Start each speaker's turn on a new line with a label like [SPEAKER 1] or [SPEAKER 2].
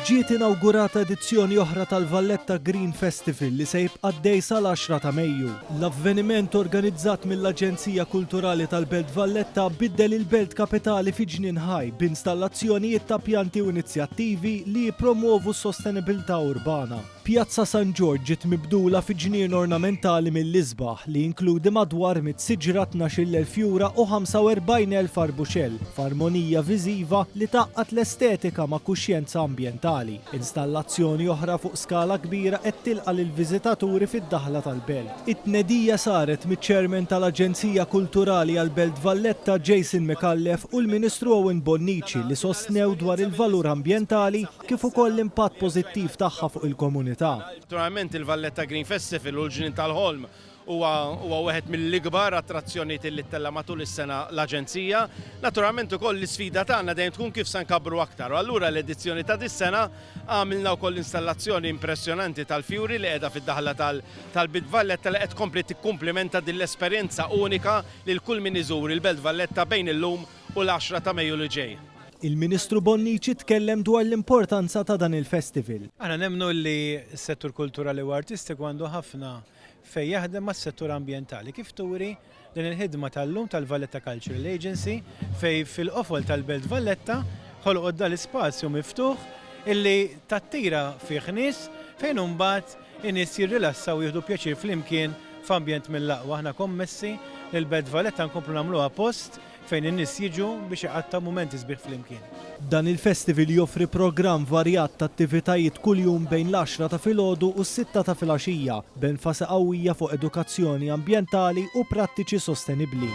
[SPEAKER 1] Ġiet inawgurata edizzjoni oħra tal-Valletta Green Festival li se jibqa' għaddej sal-10 ta' Mejju. L-avveniment organizzat mill-Aġenzija Kulturali tal-Belt Valletta biddel il-Belt Kapitali fi ġnien ħaj b'installazzjonijiet ta' pjanti u inizjattivi li jippromovu s-sostenibilità urbana. Pjazza San Giorgio ġiet mibdula fi ġnien ornamentali mill-isbaħ li jinkludi madwar mit-siġra 12,000 fjura u 45,000 arbuxell, f'armonija viżiva li taqqat l-estetika ma' kuxjenza ambjentali. Installazzjoni oħra fuq skala kbira qed tilqa' lill-viżitaturi fid-daħla tal-belt. It-tnedija saret miċ-Chairman tal-Aġenzija Kulturali għall-Belt Valletta Jason McAuliffe u l-Ministru Owen Bonnici li sostnew dwar il-valur ambjentali kif ukoll l-impatt pożittiv tagħha fuq il-komunità.
[SPEAKER 2] Naturalment il-Valletta Green Festival u l-ġnien tal-ħolm huwa wieħed mill-ikbar attrazzjonijiet li ttella matul is-sena l-Aġenzija. Naturalment ukoll l-isfida tagħna dejjem tkun kif se nkabru aktar. Allura l-edizzjoni ta' dis-sena għamilna wkoll installazzjoni impressjonanti tal-fjuri li qiegħda fid-daħla tal-Belt Valletta li qed tkompli tikkumplimenta din l-esperjenza unika lil kull min iżur il-Belt Valletta bejn illum u l-10 ta' Mejju li ġej.
[SPEAKER 1] Il-Ministru Bonnici tkellem dwar l-importanza ta' dan il-festival.
[SPEAKER 3] Aħna nemmnu li s-settur kulturali u artistiku għandu ħafna fej jaħdem mas-settur ambjentali. Kif turi din il-ħidma tal-lum tal-Valletta Cultural Agency fej fil-qofol tal-Belt Valletta ħolqod dal-ispazju miftuħ illi tattira fih nies fejn imbagħad in-nies jirrilassaw jieħdu pjaċir flimkien f'ambjent mill-aqwa. Aħna kommessi li l-Belt Valletta nkomplu nagħmluha post fejn in-nies jiġu biex iqattaw mumenti sbieħ flimkien.
[SPEAKER 1] Dan il-festival joffri programm varjat ta' attivitajiet kuljum bejn l-10 ta' filgħodu u s-6 ta' filgħaxija b'enfasi qawwija fuq edukazzjoni ambjentali u prattiċi sostenibbli.